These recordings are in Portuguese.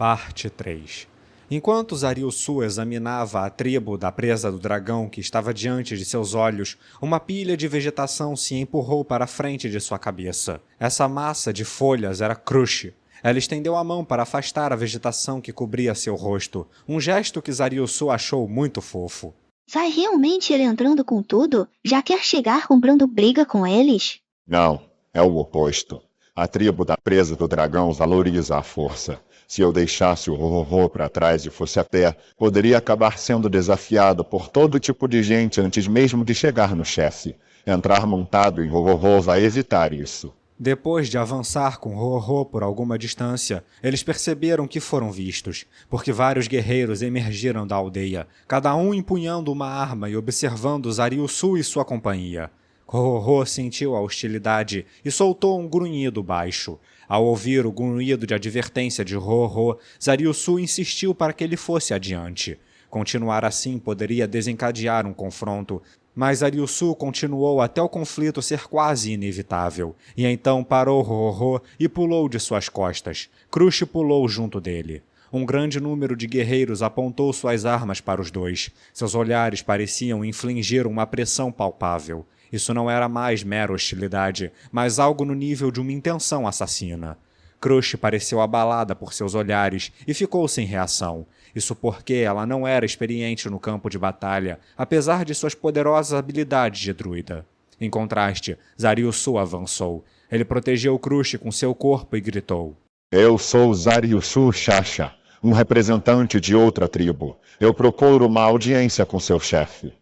Parte 3. Enquanto Zariusu examinava a tribo da presa do dragão que estava diante de seus olhos, uma pilha de vegetação se empurrou para a frente de sua cabeça. Essa massa de folhas era Crush. Ela estendeu a mão para afastar a vegetação que cobria seu rosto, um gesto que Zariusu achou muito fofo. Vai realmente ele entrando com tudo? Já quer chegar comprando briga com eles? Não, é o oposto. A tribo da presa do dragão valoriza a força. Se eu deixasse o Rorô para trás e fosse a pé, poderia acabar sendo desafiado por todo tipo de gente antes mesmo de chegar no chefe. Entrar montado em Rorô vai evitar isso. Depois de avançar com Rorô por alguma distância, eles perceberam que foram vistos, porque vários guerreiros emergiram da aldeia, cada um empunhando uma arma e observando Zariusu e sua companhia. Rorô sentiu a hostilidade e soltou um grunhido baixo. Ao ouvir o grunhido de advertência de Rorô, Zariusu insistiu para que ele fosse adiante. Continuar assim poderia desencadear um confronto, mas Zariusu continuou até o conflito ser quase inevitável, e então parou Rorô e pulou de suas costas. Crush pulou junto dele. Um grande número de guerreiros apontou suas armas para os dois. Seus olhares pareciam infligir uma pressão palpável. Isso não era mais mera hostilidade, mas algo no nível de uma intenção assassina. Crush pareceu abalada por seus olhares e ficou sem reação. Isso porque ela não era experiente no campo de batalha, apesar de suas poderosas habilidades de druida. Em contraste, Zariusu avançou. Ele protegeu Crush com seu corpo e gritou: Eu sou Zariusu Shasha, um representante de outra tribo. Eu procuro uma audiência com seu chefe.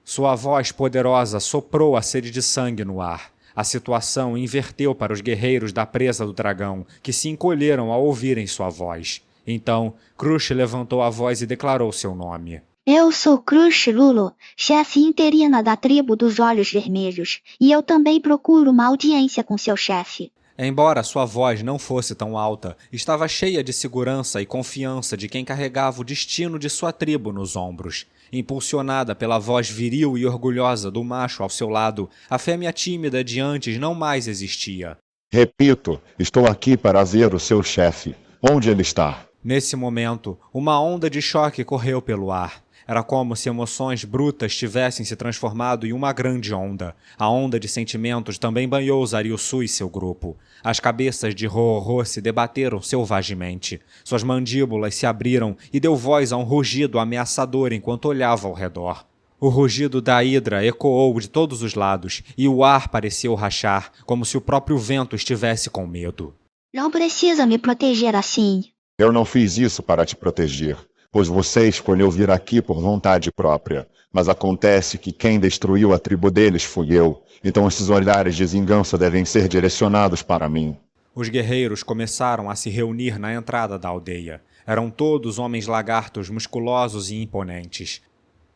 Sua voz poderosa soprou a sede de sangue no ar. A situação inverteu para os guerreiros da presa do dragão, que se encolheram ao ouvirem sua voz. Então, Crush levantou a voz e declarou seu nome. Eu sou Crush Lulu, chefe interina da tribo dos Olhos Vermelhos, e eu também procuro uma audiência com seu chefe. Embora sua voz não fosse tão alta, estava cheia de segurança e confiança de quem carregava o destino de sua tribo nos ombros. Impulsionada pela voz viril e orgulhosa do macho ao seu lado, a fêmea tímida de antes não mais existia. Repito, estou aqui para ver o seu chefe. Onde ele está? Nesse momento, uma onda de choque correu pelo ar. Era como se emoções brutas tivessem se transformado em uma grande onda. A onda de sentimentos também banhou Zariusu e seu grupo. As cabeças de Rorô se debateram selvagemente. Suas mandíbulas se abriram e deu voz a um rugido ameaçador enquanto olhava ao redor. O rugido da hidra ecoou de todos os lados e o ar pareceu rachar, como se o próprio vento estivesse com medo. Não precisa me proteger assim. Eu não fiz isso para te proteger, pois você escolheu vir aqui por vontade própria. Mas acontece que quem destruiu a tribo deles fui eu, então esses olhares de vingança devem ser direcionados para mim. Os guerreiros começaram a se reunir na entrada da aldeia. Eram todos homens lagartos musculosos e imponentes.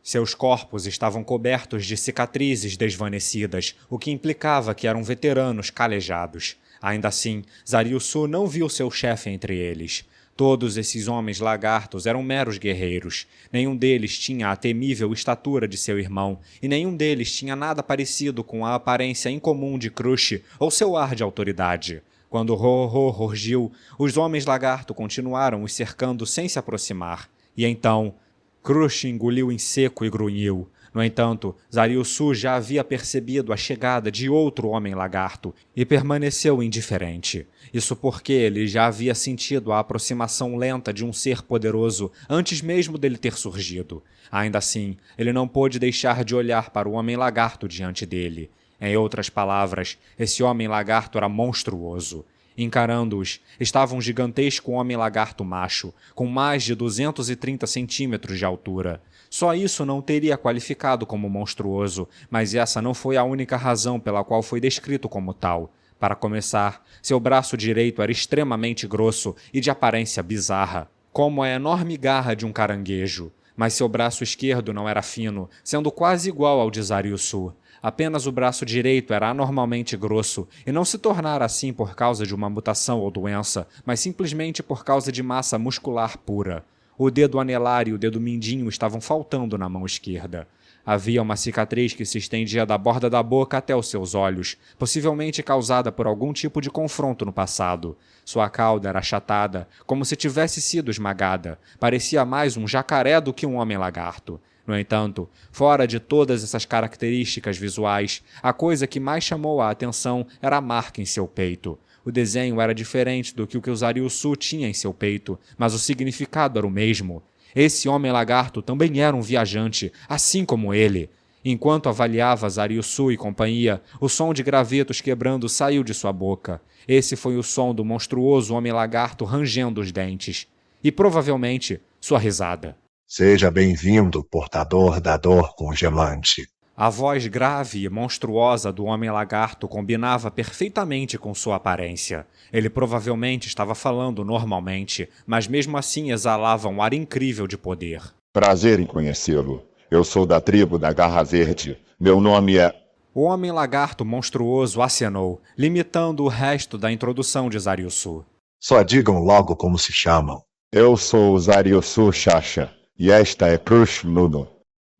Seus corpos estavam cobertos de cicatrizes desvanecidas, o que implicava que eram veteranos calejados. Ainda assim, Zariusu não viu seu chefe entre eles. Todos esses homens lagartos eram meros guerreiros. Nenhum deles tinha a temível estatura de seu irmão, e nenhum deles tinha nada parecido com a aparência incomum de Crush ou seu ar de autoridade. Quando Rorô rugiu, os homens lagarto continuaram os cercando sem se aproximar. E então, Crush engoliu em seco e grunhiu. No entanto, Zariusu já havia percebido a chegada de outro homem lagarto e permaneceu indiferente. Isso porque ele já havia sentido a aproximação lenta de um ser poderoso antes mesmo dele ter surgido. Ainda assim, ele não pôde deixar de olhar para o homem lagarto diante dele. Em outras palavras, esse homem lagarto era monstruoso. Encarando-os, estava um gigantesco homem-lagarto macho, com mais de 230 centímetros de altura. Só isso não teria qualificado como monstruoso, mas essa não foi a única razão pela qual foi descrito como tal. Para começar, seu braço direito era extremamente grosso e de aparência bizarra, como a enorme garra de um caranguejo. Mas seu braço esquerdo não era fino, sendo quase igual ao de Zariusu. Apenas o braço direito era anormalmente grosso, e não se tornara assim por causa de uma mutação ou doença, mas simplesmente por causa de massa muscular pura. O dedo anelar e o dedo mindinho estavam faltando na mão esquerda. Havia uma cicatriz que se estendia da borda da boca até os seus olhos, possivelmente causada por algum tipo de confronto no passado. Sua cauda era achatada, como se tivesse sido esmagada. Parecia mais um jacaré do que um homem-lagarto. No entanto, fora de todas essas características visuais, a coisa que mais chamou a atenção era a marca em seu peito. O desenho era diferente do que o Zariussu tinha em seu peito, mas o significado era o mesmo. Esse homem-lagarto também era um viajante, assim como ele. Enquanto avaliava Zariussu e companhia, o som de gravetos quebrando saiu de sua boca. Esse foi o som do monstruoso homem-lagarto rangendo os dentes. E provavelmente sua risada. Seja bem-vindo, portador da dor congelante. A voz grave e monstruosa do homem-lagarto combinava perfeitamente com sua aparência. Ele provavelmente estava falando normalmente, mas mesmo assim exalava um ar incrível de poder. Prazer em conhecê-lo. Eu sou da tribo da Garra Verde. Meu nome é... O homem-lagarto monstruoso acenou, limitando o resto da introdução de Zariussu. Só digam logo como se chamam. Eu sou o Zariussu Chacha, e esta é Crush Nuno.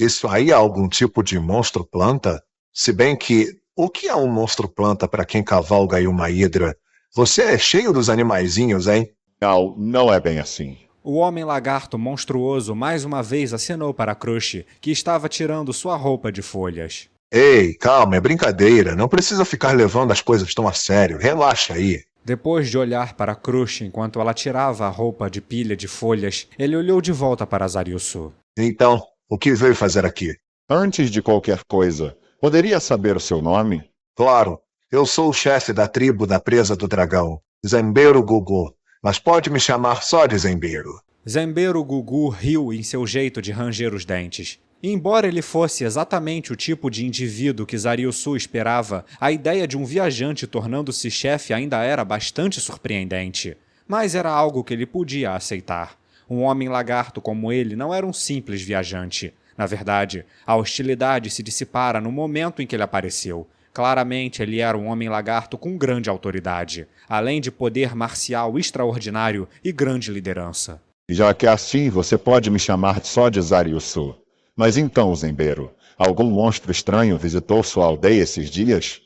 Isso aí é algum tipo de monstro-planta? Se bem que, o que é um monstro-planta para quem cavalga aí uma hidra? Você é cheio dos animaizinhos, hein? Não, não é bem assim. O homem-lagarto monstruoso mais uma vez acenou para Crush, que estava tirando sua roupa de folhas. Ei, calma, é brincadeira. Não precisa ficar levando as coisas tão a sério. Relaxa aí. Depois de olhar para Crush enquanto ela tirava a roupa de pilha de folhas, ele olhou de volta para Zariussu. Então, o que veio fazer aqui? Antes de qualquer coisa, poderia saber o seu nome? Claro, eu sou o chefe da tribo da Presa do Dragão, Zembeiro Gugu, mas pode me chamar só de Zembeiro. Zembeiro Gugu riu em seu jeito de ranger os dentes. Embora ele fosse exatamente o tipo de indivíduo que Zariussu esperava, a ideia de um viajante tornando-se chefe ainda era bastante surpreendente. Mas era algo que ele podia aceitar. Um homem-lagarto como ele não era um simples viajante. Na verdade, a hostilidade se dissipara no momento em que ele apareceu. Claramente, ele era um homem-lagarto com grande autoridade, além de poder marcial extraordinário e grande liderança. Já que é assim, você pode me chamar só de Zariussu. Mas então, Zembeiro, algum monstro estranho visitou sua aldeia esses dias?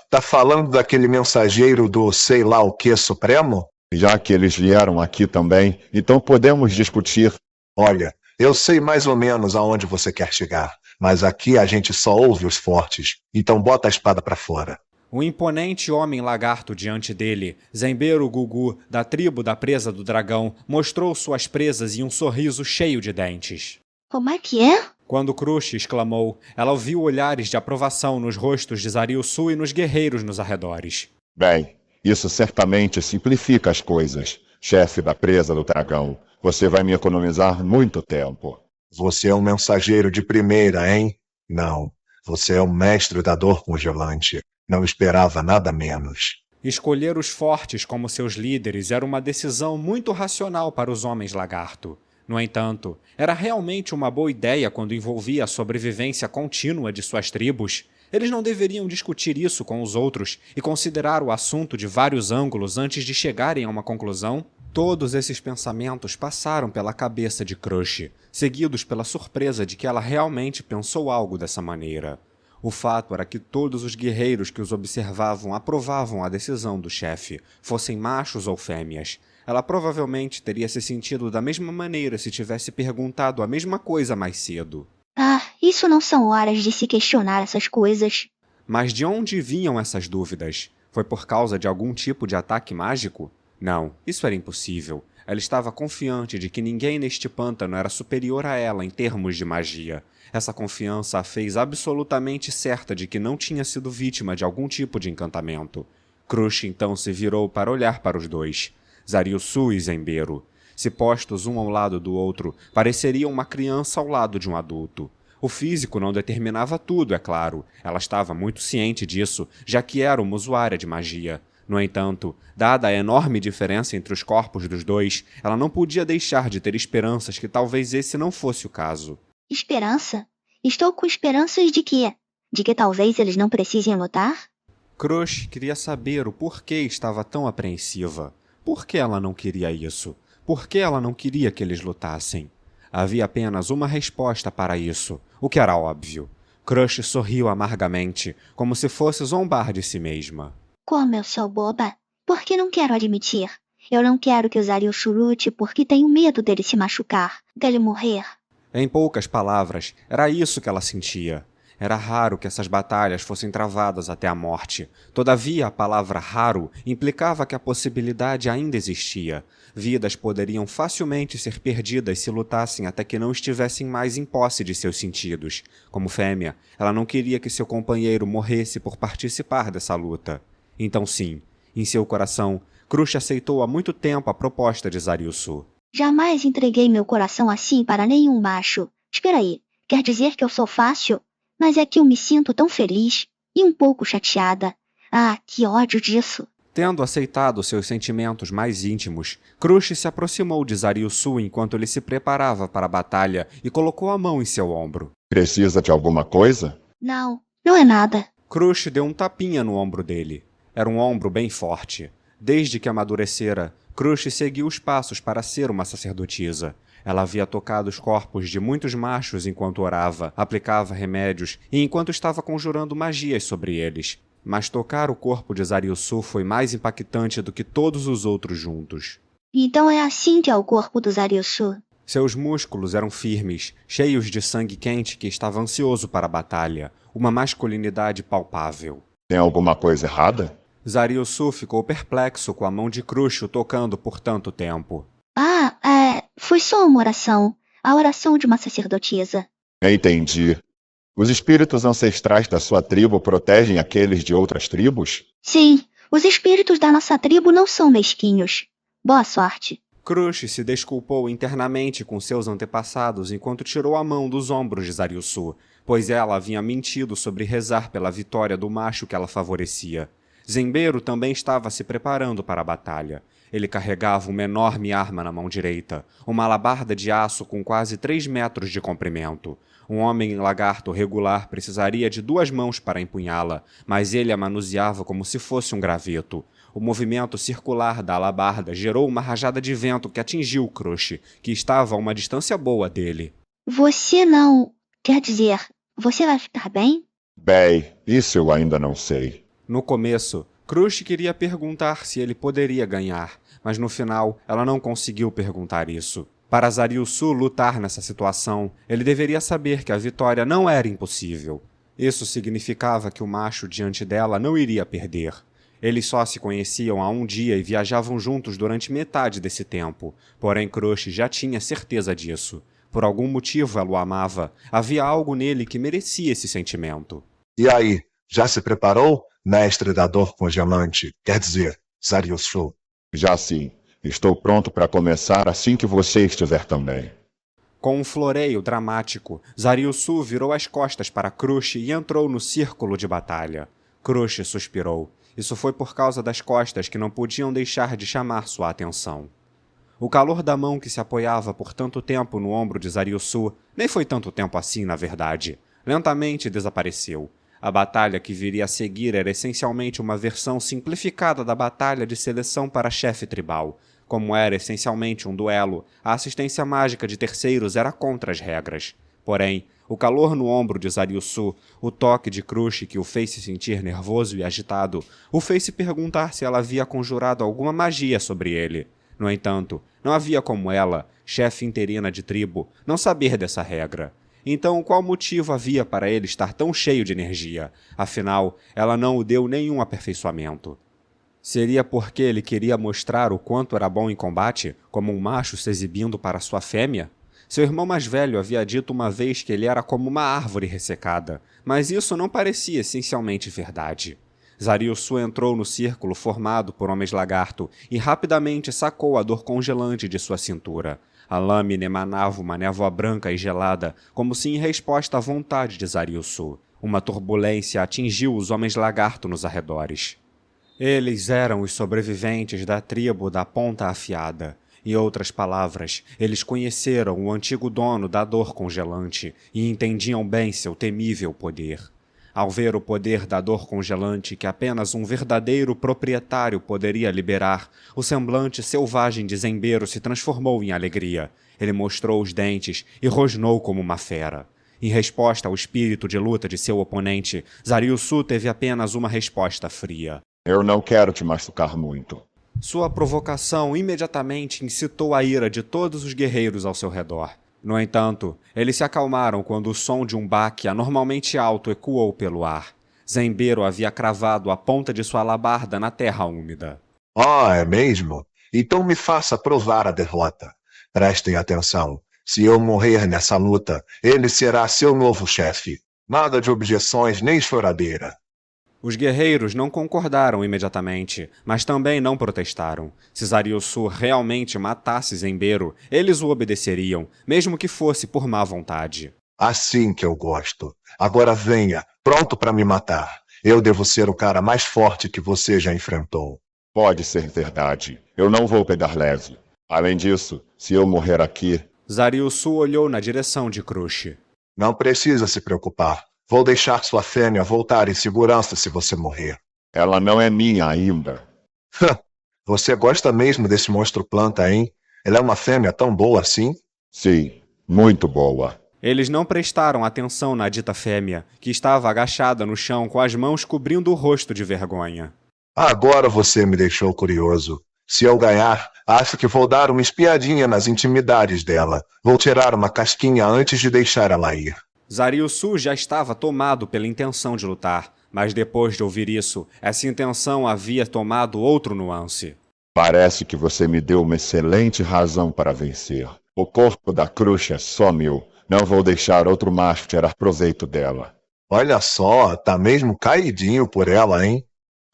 Tá falando daquele mensageiro do sei lá o que supremo? Já que eles vieram aqui também, então podemos discutir. Olha, eu sei mais ou menos aonde você quer chegar, mas aqui a gente só ouve os fortes, então bota a espada pra fora. O imponente homem-lagarto diante dele, Zembeiro Gugu, da tribo da Presa do Dragão, mostrou suas presas em um sorriso cheio de dentes. Como é que é? Quando Crush exclamou, ela ouviu olhares de aprovação nos rostos de Zariussu e nos guerreiros nos arredores. Bem, isso certamente simplifica as coisas. Chefe da Presa do Dragão, você vai me economizar muito tempo. Você é um mensageiro de primeira, hein? Não, você é o mestre da dor congelante. Não esperava nada menos. Escolher os fortes como seus líderes era uma decisão muito racional para os homens-lagarto. No entanto, era realmente uma boa ideia quando envolvia a sobrevivência contínua de suas tribos. Eles não deveriam discutir isso com os outros e considerar o assunto de vários ângulos antes de chegarem a uma conclusão? Todos esses pensamentos passaram pela cabeça de Crush, seguidos pela surpresa de que ela realmente pensou algo dessa maneira. O fato era que todos os guerreiros que os observavam aprovavam a decisão do chefe, fossem machos ou fêmeas. Ela provavelmente teria se sentido da mesma maneira se tivesse perguntado a mesma coisa mais cedo. Isso não são horas de se questionar essas coisas. Mas de onde vinham essas dúvidas? Foi por causa de algum tipo de ataque mágico? Não, isso era impossível. Ela estava confiante de que ninguém neste pântano era superior a ela em termos de magia. Essa confiança a fez absolutamente certa de que não tinha sido vítima de algum tipo de encantamento. Crush então se virou para olhar para os dois. Zariussu e Zembeiro. Se postos um ao lado do outro, pareceriam uma criança ao lado de um adulto. O físico não determinava tudo, é claro. Ela estava muito ciente disso, já que era uma usuária de magia. No entanto, dada a enorme diferença entre os corpos dos dois, ela não podia deixar de ter esperanças que talvez esse não fosse o caso. Esperança? Estou com esperanças de quê? De que talvez eles não precisem lutar? Crush queria saber o porquê estava tão apreensiva. Por que ela não queria isso? Por que ela não queria que eles lutassem? Havia apenas uma resposta para isso, o que era óbvio. Crush sorriu amargamente, como se fosse zombar de si mesma. Como eu sou boba? Porque não quero admitir. Eu não quero que usar o churute porque tenho medo dele se machucar, dele morrer. Em poucas palavras, era isso que ela sentia. Era raro que essas batalhas fossem travadas até a morte. Todavia, a palavra raro implicava que a possibilidade ainda existia. Vidas poderiam facilmente ser perdidas se lutassem até que não estivessem mais em posse de seus sentidos. Como fêmea, ela não queria que seu companheiro morresse por participar dessa luta. Então sim, em seu coração, Crush aceitou há muito tempo a proposta de Zariusu. Jamais entreguei meu coração assim para nenhum macho. Espera aí, quer dizer que eu sou fácil? Mas é que eu me sinto tão feliz e um pouco chateada. Ah, que ódio disso. Tendo aceitado seus sentimentos mais íntimos, Crush se aproximou de Zariusu enquanto ele se preparava para a batalha e colocou a mão em seu ombro. Precisa de alguma coisa? Não, não é nada. Crush deu um tapinha no ombro dele. Era um ombro bem forte. Desde que amadurecera, Crush seguiu os passos para ser uma sacerdotisa. Ela havia tocado os corpos de muitos machos enquanto orava, aplicava remédios e enquanto estava conjurando magias sobre eles. Mas tocar o corpo de Zariusu foi mais impactante do que todos os outros juntos. Então é assim que é o corpo do Zariusu. Seus músculos eram firmes, cheios de sangue quente que estava ansioso para a batalha, uma masculinidade palpável. Tem alguma coisa errada? Zariusu ficou perplexo com a mão de Crush o tocando por tanto tempo. Foi só uma oração. A oração de uma sacerdotisa. Entendi. Os espíritos ancestrais da sua tribo protegem aqueles de outras tribos? Sim, os espíritos da nossa tribo não são mesquinhos. Boa sorte. Crush se desculpou internamente com seus antepassados enquanto tirou a mão dos ombros de Zariusu, pois ela havia mentido sobre rezar pela vitória do macho que ela favorecia. Zenbeiro também estava se preparando para a batalha. Ele carregava uma enorme arma na mão direita, uma alabarda de aço com quase 3 metros de comprimento. Um homem lagarto regular precisaria de 2 mãos para empunhá-la, mas ele a manuseava como se fosse um graveto. O movimento circular da alabarda gerou uma rajada de vento que atingiu Crush, que estava a uma distância boa dele. Você não... Quer dizer, você vai ficar bem? Bem, isso eu ainda não sei. No começo, Crush queria perguntar se ele poderia ganhar, mas no final ela não conseguiu perguntar isso. Para Zariusu lutar nessa situação, ele deveria saber que a vitória não era impossível. Isso significava que o macho diante dela não iria perder. Eles só se conheciam há um dia e viajavam juntos durante metade desse tempo, porém Crush já tinha certeza disso. Por algum motivo ela o amava, havia algo nele que merecia esse sentimento. E aí, já se preparou, mestre da dor congelante? Quer dizer, Zariusu. Já sim. Estou pronto para começar assim que você estiver também. Com um floreio dramático, Zariusu virou as costas para Crush e entrou no círculo de batalha. Crush suspirou. Isso foi por causa das costas que não podiam deixar de chamar sua atenção. O calor da mão que se apoiava por tanto tempo no ombro de Zariusu, nem foi tanto tempo assim, na verdade, lentamente desapareceu. A batalha que viria a seguir era essencialmente uma versão simplificada da batalha de seleção para chefe tribal. Como era essencialmente um duelo, a assistência mágica de terceiros era contra as regras. Porém, o calor no ombro de Zariusu, o toque de Crush que o fez se sentir nervoso e agitado, o fez se perguntar se ela havia conjurado alguma magia sobre ele. No entanto, não havia como ela, chefe interina de tribo, não saber dessa regra. Então, qual motivo havia para ele estar tão cheio de energia? Afinal, ela não o deu nenhum aperfeiçoamento. Seria porque ele queria mostrar o quanto era bom em combate, como um macho se exibindo para sua fêmea? Seu irmão mais velho havia dito uma vez que ele era como uma árvore ressecada, mas isso não parecia essencialmente verdade. Zariusu entrou no círculo formado por homens-lagarto e rapidamente sacou a dor congelante de sua cintura. A lâmina emanava uma névoa branca e gelada, como se em resposta à vontade de Zariusu. Uma turbulência atingiu os homens-lagarto nos arredores. Eles eram os sobreviventes da tribo da Ponta Afiada. Em outras palavras, eles conheceram o antigo dono da dor congelante e entendiam bem seu temível poder. Ao ver o poder da dor congelante que apenas um verdadeiro proprietário poderia liberar, o semblante selvagem de Zembero se transformou em alegria. Ele mostrou os dentes e rosnou como uma fera. Em resposta ao espírito de luta de seu oponente, Zariusu teve apenas uma resposta fria. Eu não quero te machucar muito. Sua provocação imediatamente incitou a ira de todos os guerreiros ao seu redor. No entanto, eles se acalmaram quando o som de um baque anormalmente alto ecoou pelo ar. Zembero havia cravado a ponta de sua alabarda na terra úmida. É mesmo? Então me faça provar a derrota. Prestem atenção. Se eu morrer nessa luta, ele será seu novo chefe. Nada de objeções nem choradeira. Os guerreiros não concordaram imediatamente, mas também não protestaram. Se Zariusu realmente matasse Zembero, eles o obedeceriam, mesmo que fosse por má vontade. Assim que eu gosto. Agora venha, pronto para me matar. Eu devo ser o cara mais forte que você já enfrentou. Pode ser verdade. Eu não vou pegar leve. Além disso, se eu morrer aqui... Zariusu olhou na direção de Krush. Não precisa se preocupar. Vou deixar sua fêmea voltar em segurança se você morrer. Ela não é minha ainda. Você gosta mesmo desse monstro planta, hein? Ela é uma fêmea tão boa assim? Sim, muito boa. Eles não prestaram atenção na dita fêmea, que estava agachada no chão com as mãos cobrindo o rosto de vergonha. Agora você me deixou curioso. Se eu ganhar, acho que vou dar uma espiadinha nas intimidades dela. Vou tirar uma casquinha antes de deixar ela ir. Zariusu já estava tomado pela intenção de lutar, mas depois de ouvir isso, essa intenção havia tomado outro nuance. Parece que você me deu uma excelente razão para vencer. O corpo da Krush é só meu. Não vou deixar outro macho tirar proveito dela. Olha só, tá mesmo caidinho por ela, hein?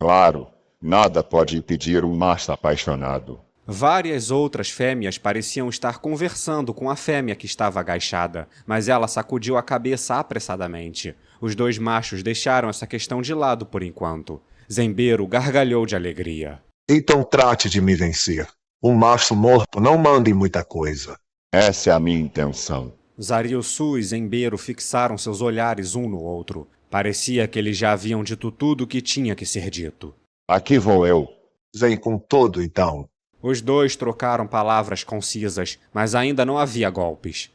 Claro, nada pode impedir um macho apaixonado. Várias outras fêmeas pareciam estar conversando com a fêmea que estava agachada, mas ela sacudiu a cabeça apressadamente. Os dois machos deixaram essa questão de lado por enquanto. Zembero gargalhou de alegria. Então trate de me vencer. Um macho morto não manda em muita coisa. Essa é a minha intenção. Zariusu e Zembero fixaram seus olhares um no outro. Parecia que eles já haviam dito tudo o que tinha que ser dito. Aqui vou eu. Vem com todo, então. Os dois trocaram palavras concisas, mas ainda não havia golpes.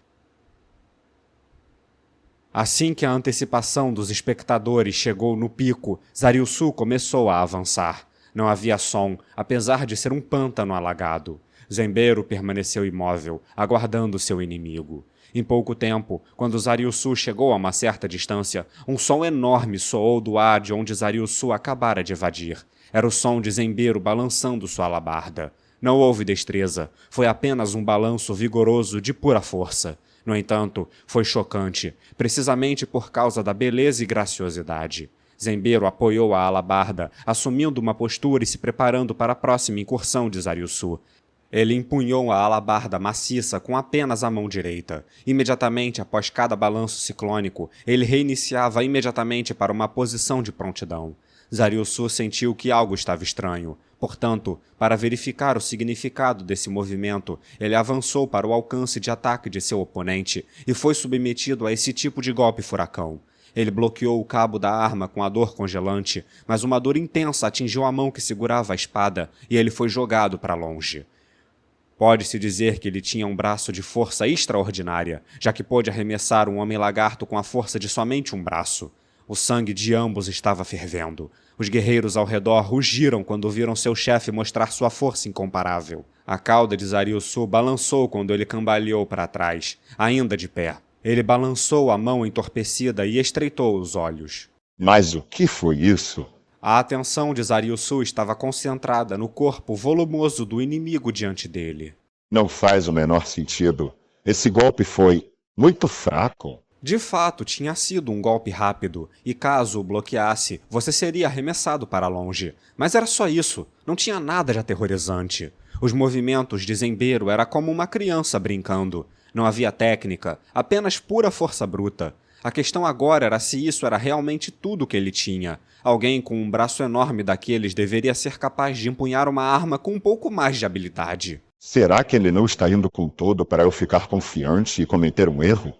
Assim que a antecipação dos espectadores chegou no pico, Zariusu começou a avançar. Não havia som, apesar de ser um pântano alagado. Zembero permaneceu imóvel, aguardando seu inimigo. Em pouco tempo, quando Zariusu chegou a uma certa distância, um som enorme soou do ar de onde Zariusu acabara de evadir. Era o som de Zembero balançando sua alabarda. Não houve destreza, foi apenas um balanço vigoroso de pura força. No entanto, foi chocante, precisamente por causa da beleza e graciosidade. Zembero apoiou a alabarda, assumindo uma postura e se preparando para a próxima incursão de Zariusu. Ele empunhou a alabarda maciça com apenas a mão direita. Imediatamente após cada balanço ciclônico, ele reiniciava imediatamente para uma posição de prontidão. Zariusu sentiu que algo estava estranho. Portanto, para verificar o significado desse movimento, ele avançou para o alcance de ataque de seu oponente e foi submetido a esse tipo de golpe furacão. Ele bloqueou o cabo da arma com a dor congelante, mas uma dor intensa atingiu a mão que segurava a espada e ele foi jogado para longe. Pode-se dizer que ele tinha um braço de força extraordinária, já que pôde arremessar um homem-lagarto com a força de somente um braço. O sangue de ambos estava fervendo. Os guerreiros ao redor rugiram quando viram seu chefe mostrar sua força incomparável. A cauda de Zariusu balançou quando ele cambaleou para trás, ainda de pé. Ele balançou a mão entorpecida e estreitou os olhos. Mas o que foi isso? A atenção de Zariusu estava concentrada no corpo volumoso do inimigo diante dele. Não faz o menor sentido. Esse golpe foi muito fraco. De fato, tinha sido um golpe rápido, e caso o bloqueasse, você seria arremessado para longe. Mas era só isso, não tinha nada de aterrorizante. Os movimentos de Zembero era como uma criança brincando. Não havia técnica, apenas pura força bruta. A questão agora era se isso era realmente tudo que ele tinha. Alguém com um braço enorme daqueles deveria ser capaz de empunhar uma arma com um pouco mais de habilidade. Será que ele não está indo com todo para eu ficar confiante e cometer um erro?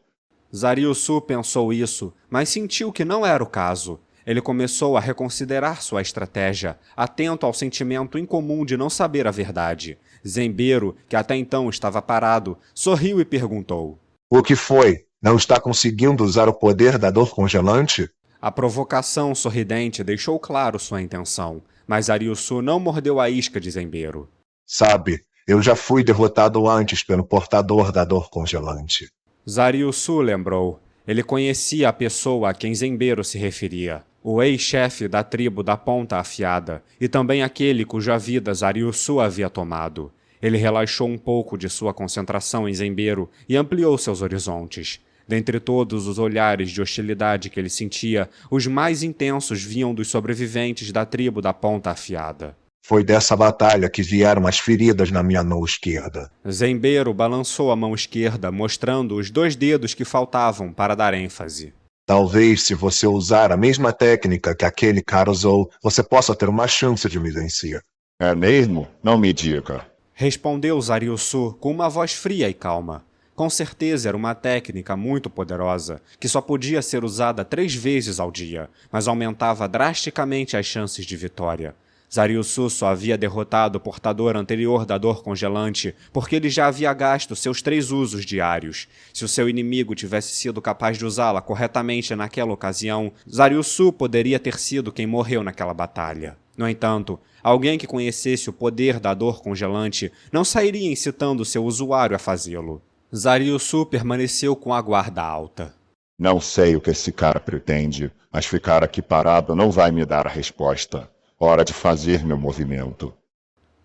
Zariusu pensou isso, mas sentiu que não era o caso. Ele começou a reconsiderar sua estratégia, atento ao sentimento incomum de não saber a verdade. Zembero, que até então estava parado, sorriu e perguntou: O que foi? Não está conseguindo usar o poder da dor congelante? A provocação sorridente deixou claro sua intenção, mas Zariusu não mordeu a isca de Zembero. Sabe, eu já fui derrotado antes pelo portador da dor congelante. Zariusu lembrou. Ele conhecia a pessoa a quem Zembero se referia, o ex-chefe da tribo da Ponta Afiada, e também aquele cuja vida Zariusu havia tomado. Ele relaxou um pouco de sua concentração em Zembero e ampliou seus horizontes. Dentre todos os olhares de hostilidade que ele sentia, os mais intensos vinham dos sobreviventes da tribo da Ponta Afiada. Foi dessa batalha que vieram as feridas na minha mão esquerda. Zembero balançou a mão esquerda, mostrando os 2 dedos que faltavam para dar ênfase. Talvez, se você usar a mesma técnica que aquele cara usou, você possa ter uma chance de me vencer. É mesmo? Não me diga. Respondeu Zariusu com uma voz fria e calma. Com certeza era uma técnica muito poderosa, que só podia ser usada 3 vezes ao dia, mas aumentava drasticamente as chances de vitória. Zariusu só havia derrotado o portador anterior da dor congelante porque ele já havia gasto seus 3 usos diários. Se o seu inimigo tivesse sido capaz de usá-la corretamente naquela ocasião, Zariusu poderia ter sido quem morreu naquela batalha. No entanto, alguém que conhecesse o poder da dor congelante não sairia incitando seu usuário a fazê-lo. Zariusu permaneceu com a guarda alta. Não sei o que esse cara pretende, mas ficar aqui parado não vai me dar a resposta. Hora de fazer meu movimento.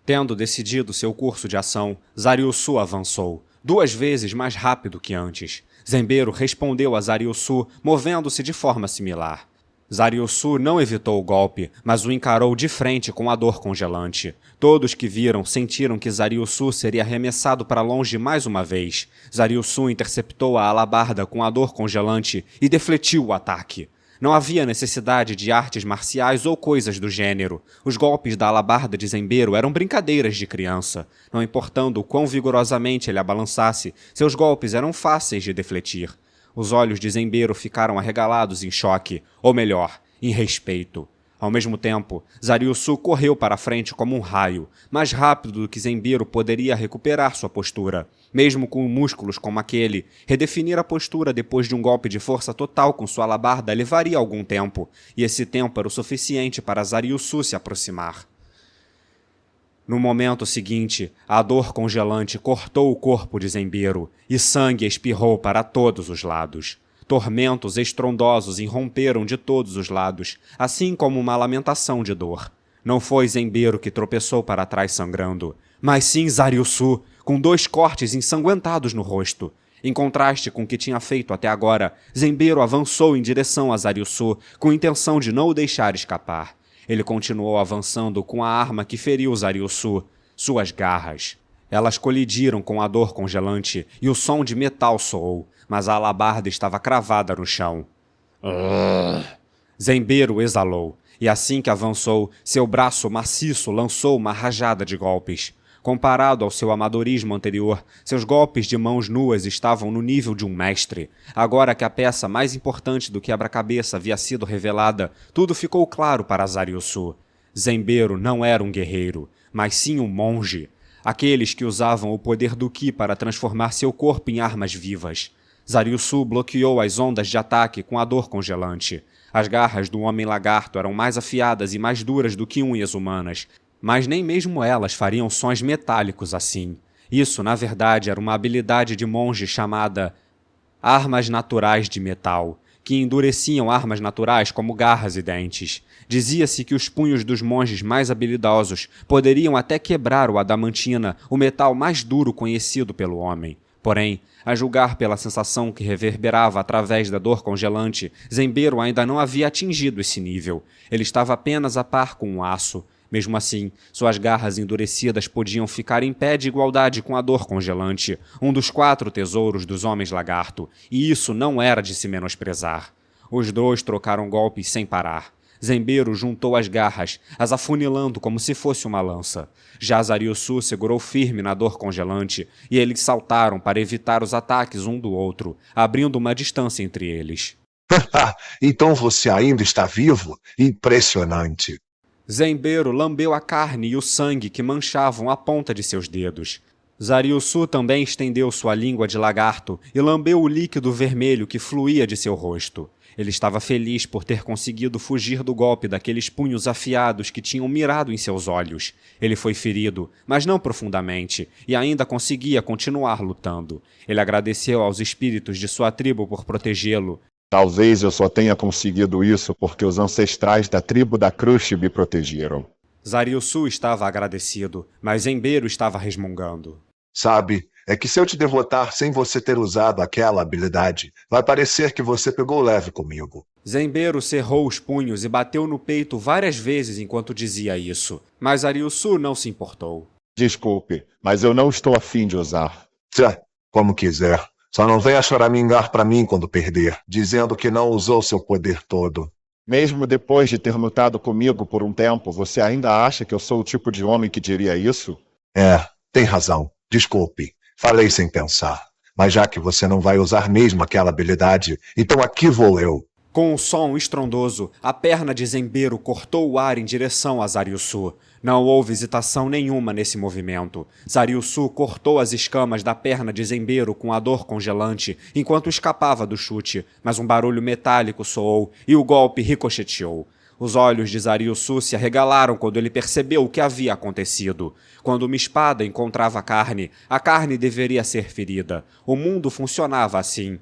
Tendo decidido seu curso de ação, Zariusu avançou, 2 vezes mais rápido que antes. Zembero respondeu a Zariusu, movendo-se de forma similar. Zariusu não evitou o golpe, mas o encarou de frente com a dor congelante. Todos que viram sentiram que Zariusu seria arremessado para longe mais uma vez. Zariusu interceptou a alabarda com a dor congelante e defletiu o ataque. Não havia necessidade de artes marciais ou coisas do gênero. Os golpes da alabarda de Zembero eram brincadeiras de criança. Não importando o quão vigorosamente ele a balançasse, seus golpes eram fáceis de defletir. Os olhos de Zembero ficaram arregalados em choque, ou melhor, em respeito. Ao mesmo tempo, Zariusu correu para a frente como um raio, mais rápido do que Zembero poderia recuperar sua postura. Mesmo com músculos como aquele, redefinir a postura depois de um golpe de força total com sua alabarda levaria algum tempo, e esse tempo era o suficiente para Zariusu se aproximar. No momento seguinte, a dor congelante cortou o corpo de Zembero, e sangue espirrou para todos os lados. Tormentos estrondosos irromperam de todos os lados, assim como uma lamentação de dor. Não foi Zembero que tropeçou para trás sangrando, mas sim Zariusu, com 2 cortes ensanguentados no rosto. Em contraste com o que tinha feito até agora, Zembero avançou em direção a Zariusu, com intenção de não o deixar escapar. Ele continuou avançando com a arma que feriu Zariusu, suas garras. Elas colidiram com a dor congelante e o som de metal soou, mas a alabarda estava cravada no chão. Zembero exalou, e assim que avançou, seu braço maciço lançou uma rajada de golpes. Comparado ao seu amadorismo anterior, seus golpes de mãos nuas estavam no nível de um mestre. Agora que a peça mais importante do quebra-cabeça havia sido revelada, tudo ficou claro para Zariusu. Zembero não era um guerreiro, mas sim um monge. Aqueles que usavam o poder do Ki para transformar seu corpo em armas vivas. Zariusu bloqueou as ondas de ataque com a dor congelante. As garras do Homem-Lagarto eram mais afiadas e mais duras do que unhas humanas, mas nem mesmo elas fariam sons metálicos assim. Isso, na verdade, era uma habilidade de monge chamada Armas Naturais de Metal, que endureciam armas naturais como garras e dentes. Dizia-se que os punhos dos monges mais habilidosos poderiam até quebrar o adamantina, o metal mais duro conhecido pelo homem. Porém, a julgar pela sensação que reverberava através da dor congelante, Zembero ainda não havia atingido esse nível. Ele estava apenas a par com o aço. Mesmo assim, suas garras endurecidas podiam ficar em pé de igualdade com a dor congelante, um dos 4 tesouros dos Homens-Lagarto, e isso não era de se menosprezar. Os 2 trocaram golpes sem parar. Zembeiro juntou as garras, as afunilando como se fosse uma lança. Já Zariussu segurou firme na dor congelante, e eles saltaram para evitar os ataques um do outro, abrindo uma distância entre eles. Então você ainda está vivo? Impressionante. Zembeiro lambeu a carne e o sangue que manchavam a ponta de seus dedos. Zariussu também estendeu sua língua de lagarto e lambeu o líquido vermelho que fluía de seu rosto. Ele estava feliz por ter conseguido fugir do golpe daqueles punhos afiados que tinham mirado em seus olhos. Ele foi ferido, mas não profundamente, e ainda conseguia continuar lutando. Ele agradeceu aos espíritos de sua tribo por protegê-lo. Talvez eu só tenha conseguido isso porque os ancestrais da tribo da Crush me protegeram. Zariussu estava agradecido, mas Zembeiro estava resmungando. Sabe, é que se eu te derrotar sem você ter usado aquela habilidade, vai parecer que você pegou leve comigo. Zembeiro cerrou os punhos e bateu no peito várias vezes enquanto dizia isso, mas Zariussu não se importou. Desculpe, mas eu não estou afim de usar. Tchê, como quiser. Só não venha choramingar pra mim quando perder, dizendo que não usou seu poder todo. Mesmo depois de ter lutado comigo por um tempo, você ainda acha que eu sou o tipo de homem que diria isso? Tem razão. Desculpe, falei sem pensar. Mas já que você não vai usar mesmo aquela habilidade, então aqui vou eu. Com um som estrondoso, a perna de Zembeiro cortou o ar em direção a Zariussu. Não houve hesitação nenhuma nesse movimento. Zariussu cortou as escamas da perna de Zembeiro com a dor congelante, enquanto escapava do chute, mas um barulho metálico soou e o golpe ricocheteou. Os olhos de Zariussu se arregalaram quando ele percebeu o que havia acontecido. Quando uma espada encontrava a carne deveria ser ferida. O mundo funcionava assim.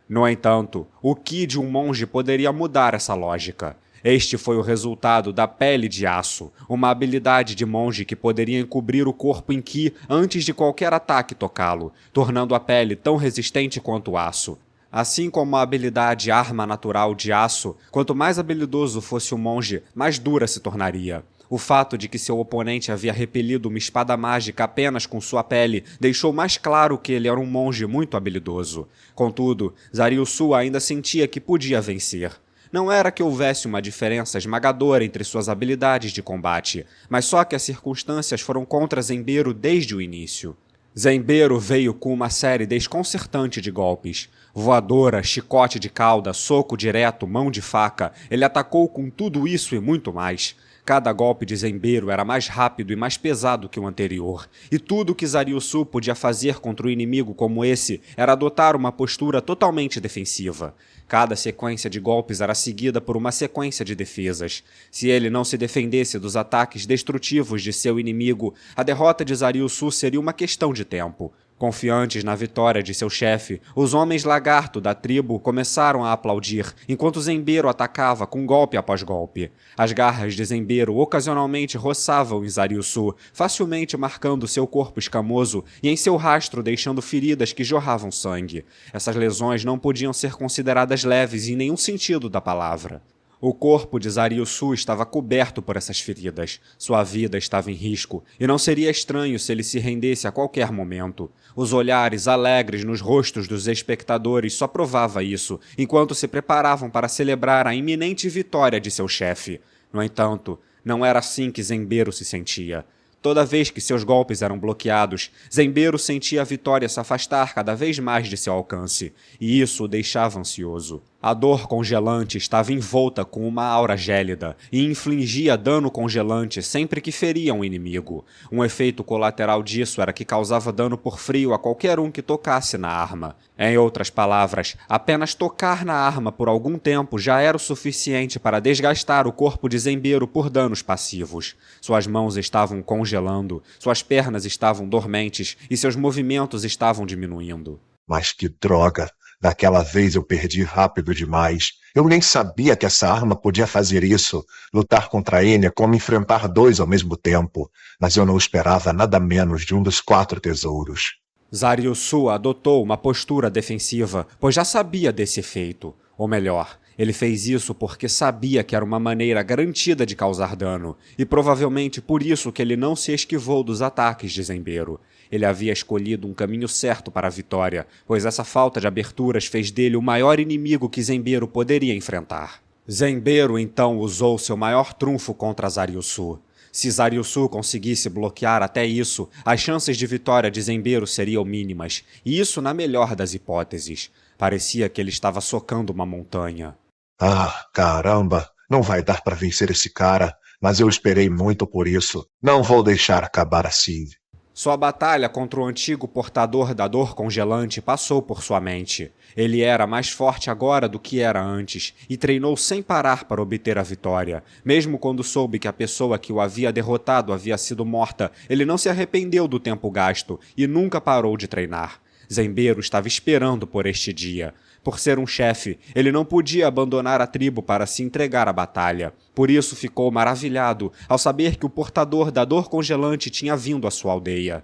No entanto, o ki de um monge poderia mudar essa lógica. Este foi o resultado da pele de aço, uma habilidade de monge que poderia encobrir o corpo em ki antes de qualquer ataque tocá-lo, tornando a pele tão resistente quanto o aço. Assim como a habilidade arma natural de aço, quanto mais habilidoso fosse o monge, mais dura se tornaria. O fato de que seu oponente havia repelido uma espada mágica apenas com sua pele deixou mais claro que ele era um monge muito habilidoso. Contudo, Zariussu ainda sentia que podia vencer. Não era que houvesse uma diferença esmagadora entre suas habilidades de combate, mas só que as circunstâncias foram contra Zembeiro desde o início. Zembeiro veio com uma série desconcertante de golpes. Voadora, chicote de cauda, soco direto, mão de faca, ele atacou com tudo isso e muito mais. Cada golpe de Zembeiro era mais rápido e mais pesado que o anterior, e tudo que Zariussu podia fazer contra um inimigo como esse era adotar uma postura totalmente defensiva. Cada sequência de golpes era seguida por uma sequência de defesas. Se ele não se defendesse dos ataques destrutivos de seu inimigo, a derrota de Zariussu seria uma questão de tempo. Confiantes na vitória de seu chefe, os homens lagarto da tribo começaram a aplaudir, enquanto Zembeiro atacava com golpe após golpe. As garras de Zembeiro ocasionalmente roçavam em Zariussu, facilmente marcando seu corpo escamoso e em seu rastro deixando feridas que jorravam sangue. Essas lesões não podiam ser consideradas leves em nenhum sentido da palavra. O corpo de Zariussu estava coberto por essas feridas. Sua vida estava em risco, e não seria estranho se ele se rendesse a qualquer momento. Os olhares alegres nos rostos dos espectadores só provavam isso, enquanto se preparavam para celebrar a iminente vitória de seu chefe. No entanto, não era assim que Zembeiro se sentia. Toda vez que seus golpes eram bloqueados, Zembeiro sentia a vitória se afastar cada vez mais de seu alcance, e isso o deixava ansioso. A dor congelante estava envolta com uma aura gélida e infligia dano congelante sempre que feria um inimigo. Um efeito colateral disso era que causava dano por frio a qualquer um que tocasse na arma. Em outras palavras, apenas tocar na arma por algum tempo já era o suficiente para desgastar o corpo de Zembeiro por danos passivos. Suas mãos estavam congelando, suas pernas estavam dormentes e seus movimentos estavam diminuindo. Mas que droga! Daquela vez eu perdi rápido demais. Eu nem sabia que essa arma podia fazer isso. Lutar contra Enya é como enfrentar dois ao mesmo tempo. Mas eu não esperava nada menos de um dos 4 tesouros. Zariussu adotou uma postura defensiva, pois já sabia desse efeito. Ou melhor, ele fez isso porque sabia que era uma maneira garantida de causar dano, e provavelmente por isso que ele não se esquivou dos ataques de Zembeiro. Ele havia escolhido um caminho certo para a vitória, pois essa falta de aberturas fez dele o maior inimigo que Zembeiro poderia enfrentar. Zenbeiro então usou seu maior trunfo contra Zariussu. Se Zariussu conseguisse bloquear até isso, as chances de vitória de Zenbeiro seriam mínimas, e isso na melhor das hipóteses. Parecia que ele estava socando uma montanha. Ah, caramba, não vai dar para vencer esse cara, mas eu esperei muito por isso. Não vou deixar acabar assim. Sua batalha contra o antigo portador da dor congelante passou por sua mente. Ele era mais forte agora do que era antes, e treinou sem parar para obter a vitória. Mesmo quando soube que a pessoa que o havia derrotado havia sido morta, ele não se arrependeu do tempo gasto e nunca parou de treinar. Zenbeiro estava esperando por este dia. Por ser um chefe, ele não podia abandonar a tribo para se entregar à batalha. Por isso ficou maravilhado ao saber que o portador da dor congelante tinha vindo à sua aldeia.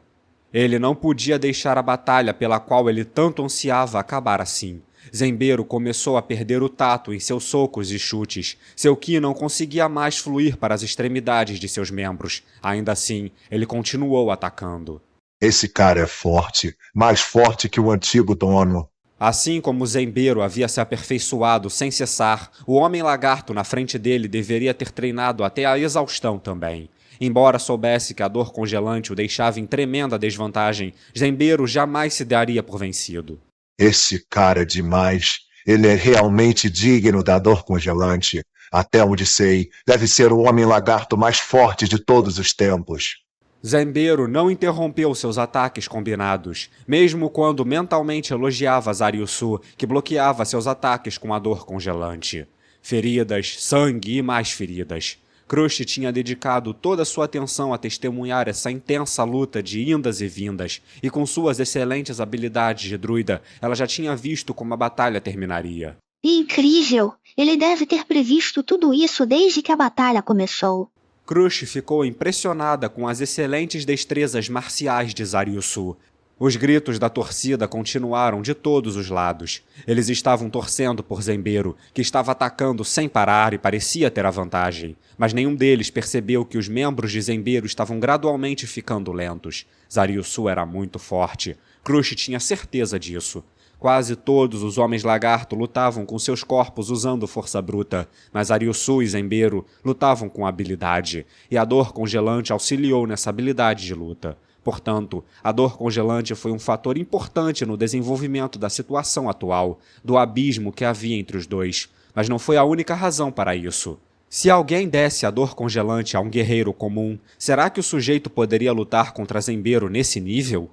Ele não podia deixar a batalha pela qual ele tanto ansiava acabar assim. Zenbeiro começou a perder o tato em seus socos e chutes. Seu ki não conseguia mais fluir para as extremidades de seus membros. Ainda assim, ele continuou atacando. Esse cara é forte, mais forte que o antigo dono. Assim como Zenbeiro havia se aperfeiçoado sem cessar, o Homem-Lagarto na frente dele deveria ter treinado até a exaustão também. Embora soubesse que a dor congelante o deixava em tremenda desvantagem, Zenbeiro jamais se daria por vencido. Esse cara é demais. Ele é realmente digno da dor congelante. Até onde sei, deve ser o Homem-Lagarto mais forte de todos os tempos. Zenbeiro não interrompeu seus ataques combinados, mesmo quando mentalmente elogiava Zariussu, que bloqueava seus ataques com a dor congelante. Feridas, sangue e mais feridas. Crush tinha dedicado toda sua atenção a testemunhar essa intensa luta de indas e vindas, e com suas excelentes habilidades de druida, ela já tinha visto como a batalha terminaria. Incrível! Ele deve ter previsto tudo isso desde que a batalha começou. Crush ficou impressionada com as excelentes destrezas marciais de Zariussu. Os gritos da torcida continuaram de todos os lados. Eles estavam torcendo por Zenbeiro, que estava atacando sem parar e parecia ter a vantagem. Mas nenhum deles percebeu que os membros de Zenbeiro estavam gradualmente ficando lentos. Zariussu era muito forte. Crush tinha certeza disso. Quase todos os Homens-Lagarto lutavam com seus corpos usando força bruta, mas Zariussu e Zenbeiro lutavam com habilidade, e a dor congelante auxiliou nessa habilidade de luta. Portanto, a dor congelante foi um fator importante no desenvolvimento da situação atual, do abismo que havia entre os dois, mas não foi a única razão para isso. Se alguém desse a dor congelante a um guerreiro comum, será que o sujeito poderia lutar contra Zenbeiro nesse nível?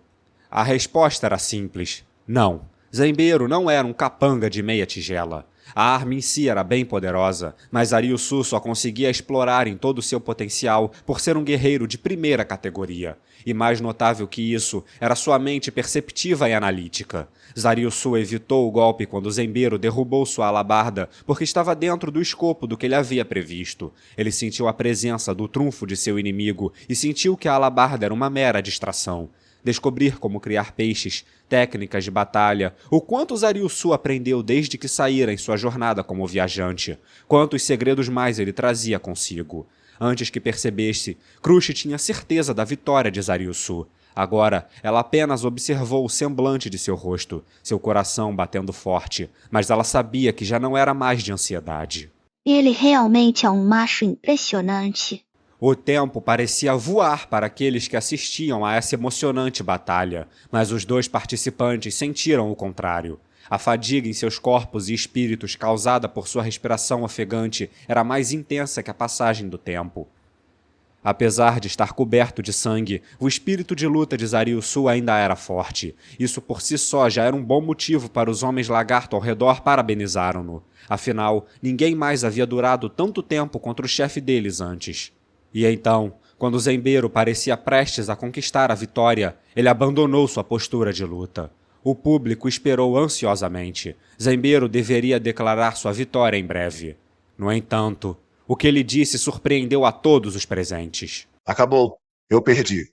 A resposta era simples: não. Zenbeiro não era um capanga de meia tigela. A arma em si era bem poderosa, mas Zariussu só conseguia explorar em todo o seu potencial por ser um guerreiro de primeira categoria. E mais notável que isso, era sua mente perceptiva e analítica. Zariussu evitou o golpe quando Zenbeiro derrubou sua alabarda, porque estava dentro do escopo do que ele havia previsto. Ele sentiu a presença do trunfo de seu inimigo e sentiu que a alabarda era uma mera distração. Descobrir como criar peixes, técnicas de batalha, o quanto Zariussu aprendeu desde que saíra em sua jornada como viajante, quantos segredos mais ele trazia consigo. Antes que percebesse, Crush tinha certeza da vitória de Zariussu. Agora, ela apenas observou o semblante de seu rosto, seu coração batendo forte, mas ela sabia que já não era mais de ansiedade. Ele realmente é um macho impressionante. O tempo parecia voar para aqueles que assistiam a essa emocionante batalha, mas os dois participantes sentiram o contrário. A fadiga em seus corpos e espíritos causada por sua respiração ofegante era mais intensa que a passagem do tempo. Apesar de estar coberto de sangue, o espírito de luta de Zariussu ainda era forte. Isso por si só já era um bom motivo para os Homens-Lagarto ao redor parabenizaram-no. Afinal, ninguém mais havia durado tanto tempo contra o chefe deles antes. E então, quando Zenbeiro parecia prestes a conquistar a vitória, ele abandonou sua postura de luta. O público esperou ansiosamente. Zenbeiro deveria declarar sua vitória em breve. No entanto, o que ele disse surpreendeu a todos os presentes. Acabou. Eu perdi.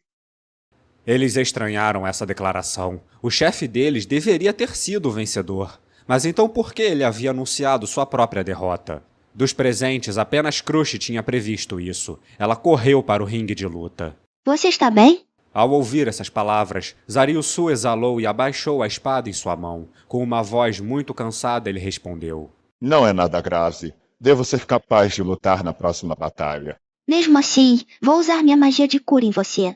Eles estranharam essa declaração. O chefe deles deveria ter sido o vencedor. Mas então por que ele havia anunciado sua própria derrota? Dos presentes, apenas Crush tinha previsto isso. Ela correu para o ringue de luta. Você está bem? Ao ouvir essas palavras, Zariussu exalou e abaixou a espada em sua mão. Com uma voz muito cansada, ele respondeu: Não é nada grave. Devo ser capaz de lutar na próxima batalha. Mesmo assim, vou usar minha magia de cura em você.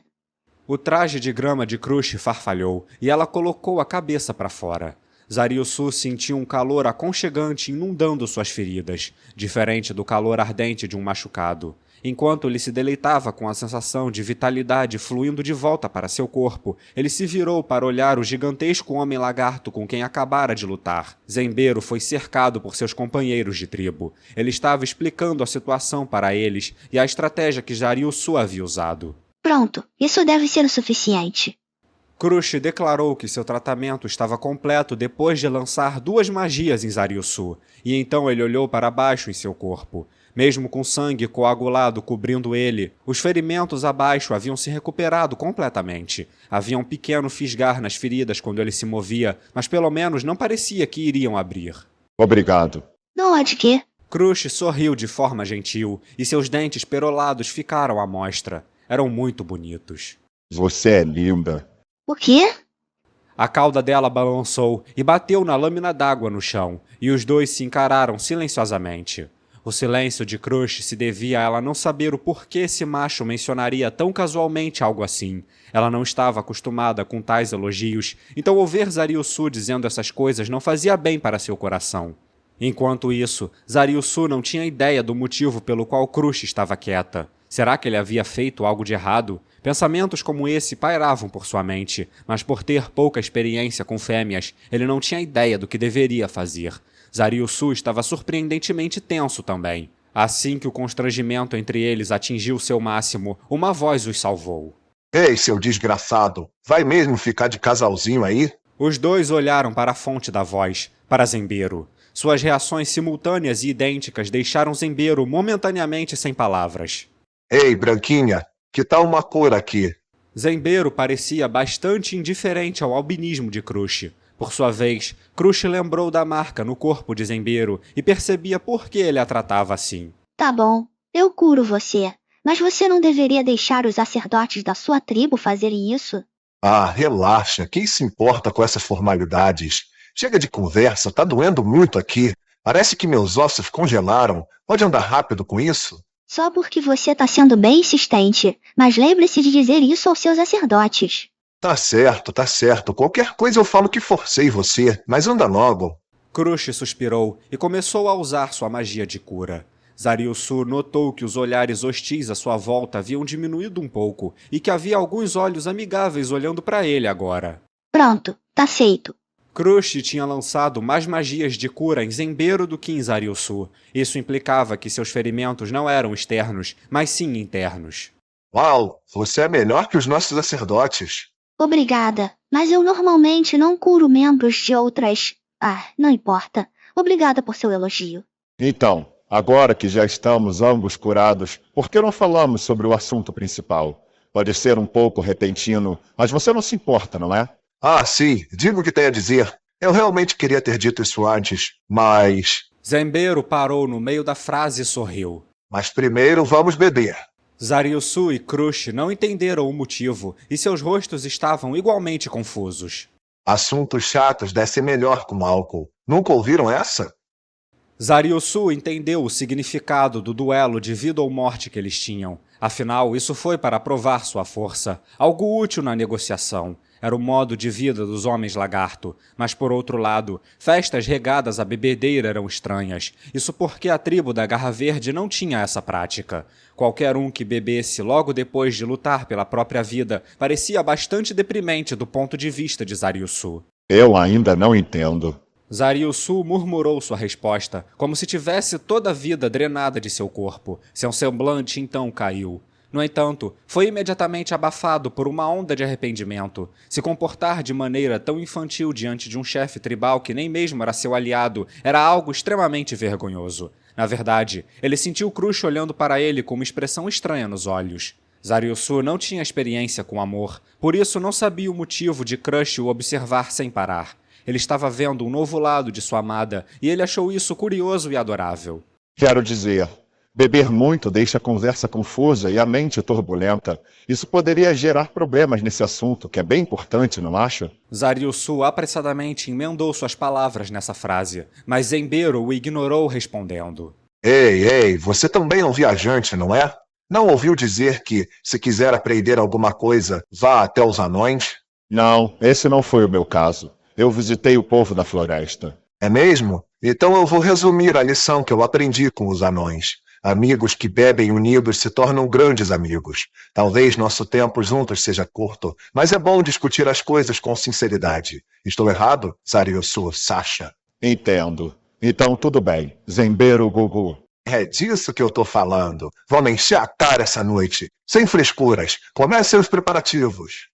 O traje de grama de Crush farfalhou e ela colocou a cabeça para fora. Zariusu sentiu um calor aconchegante inundando suas feridas, diferente do calor ardente de um machucado. Enquanto ele se deleitava com a sensação de vitalidade fluindo de volta para seu corpo, ele se virou para olhar o gigantesco homem-lagarto com quem acabara de lutar. Zenbeiro foi cercado por seus companheiros de tribo. Ele estava explicando a situação para eles e a estratégia que Zariusu havia usado. Pronto, isso deve ser o suficiente. Crush declarou que seu tratamento estava completo depois de lançar 2 magias em Zariusu, e então ele olhou para baixo em seu corpo. Mesmo com sangue coagulado cobrindo ele, os ferimentos abaixo haviam se recuperado completamente. Havia um pequeno fisgar nas feridas quando ele se movia, mas pelo menos não parecia que iriam abrir. Obrigado. Não há de quê. Crush sorriu de forma gentil, e seus dentes perolados ficaram à mostra. Eram muito bonitos. Você é linda. O quê? A cauda dela balançou e bateu na lâmina d'água no chão, e os dois se encararam silenciosamente. O silêncio de Crush se devia a ela não saber o porquê esse macho mencionaria tão casualmente algo assim. Ela não estava acostumada com tais elogios, então ouvir Zariusu dizendo essas coisas não fazia bem para seu coração. Enquanto isso, Zariusu não tinha ideia do motivo pelo qual Crush estava quieta. Será que ele havia feito algo de errado? Pensamentos como esse pairavam por sua mente, mas por ter pouca experiência com fêmeas, ele não tinha ideia do que deveria fazer. Zariusu estava surpreendentemente tenso também. Assim que o constrangimento entre eles atingiu seu máximo, uma voz os salvou. Ei, seu desgraçado, vai mesmo ficar de casalzinho aí? Os dois olharam para a fonte da voz, para Zenbeiro. Suas reações simultâneas e idênticas deixaram Zenbeiro momentaneamente sem palavras. Ei, Branquinha, que tal uma cor aqui? Zenbeiro parecia bastante indiferente ao albinismo de Crush. Por sua vez, Crush lembrou da marca no corpo de Zenbeiro e percebia por que ele a tratava assim. Tá bom, eu curo você. Mas você não deveria deixar os sacerdotes da sua tribo fazerem isso? Ah, relaxa, quem se importa com essas formalidades? Chega de conversa, tá doendo muito aqui. Parece que meus ossos congelaram. Pode andar rápido com isso? Só porque você tá sendo bem insistente, mas lembre-se de dizer isso aos seus sacerdotes. Tá certo, tá certo. Qualquer coisa eu falo que forcei você, mas anda logo. Crush suspirou e começou a usar sua magia de cura. Zariusu notou que os olhares hostis à sua volta haviam diminuído um pouco e que havia alguns olhos amigáveis olhando para ele agora. Pronto, tá feito. Crush tinha lançado mais magias de cura em Zenbeiro do que em Zariusu. Isso implicava que seus ferimentos não eram externos, mas sim internos. Uau, você é melhor que os nossos sacerdotes. Obrigada, mas eu normalmente não curo membros de outras... Ah, não importa. Obrigada por seu elogio. Então, agora que já estamos ambos curados, por que não falamos sobre o assunto principal? Pode ser um pouco repentino, mas você não se importa, não é? Ah, sim, diga o que tem a dizer. Eu realmente queria ter dito isso antes, mas... Zenbeiro parou no meio da frase e sorriu. Mas primeiro vamos beber. Zariusu e Crush não entenderam o motivo e seus rostos estavam igualmente confusos. Assuntos chatos descem melhor com álcool. Nunca ouviram essa? Zariusu entendeu o significado do duelo de vida ou morte que eles tinham. Afinal, isso foi para provar sua força, algo útil na negociação. Era o modo de vida dos homens lagarto, mas por outro lado, festas regadas à bebedeira eram estranhas. Isso porque a tribo da Garra Verde não tinha essa prática. Qualquer um que bebesse logo depois de lutar pela própria vida parecia bastante deprimente do ponto de vista de Zariusu. Eu ainda não entendo. Zariusu murmurou sua resposta, como se tivesse toda a vida drenada de seu corpo. Seu semblante então caiu. No entanto, foi imediatamente abafado por uma onda de arrependimento. Se comportar de maneira tão infantil diante de um chefe tribal que nem mesmo era seu aliado era algo extremamente vergonhoso. Na verdade, ele sentiu Crush olhando para ele com uma expressão estranha nos olhos. Zariusu não tinha experiência com amor, por isso não sabia o motivo de Crush o observar sem parar. Ele estava vendo um novo lado de sua amada e ele achou isso curioso e adorável. Quero dizer, beber muito deixa a conversa confusa e a mente turbulenta. Isso poderia gerar problemas nesse assunto, que é bem importante, não acha? Zariusu apressadamente emendou suas palavras nessa frase, mas Zenbeiro o ignorou respondendo. Ei, você também é um viajante, não é? Não ouviu dizer que, se quiser aprender alguma coisa, vá até os anões? Não, esse não foi o meu caso. Eu visitei o povo da floresta. É mesmo? Então eu vou resumir a lição que eu aprendi com os anões. Amigos que bebem unidos se tornam grandes amigos. Talvez nosso tempo juntos seja curto, mas é bom discutir as coisas com sinceridade. Estou errado, Zariusu Sasha? Entendo. Então tudo bem. Zembeiro Gugu. É disso que eu tô falando. Vamos encher a cara essa noite. Sem frescuras. Comecem os preparativos.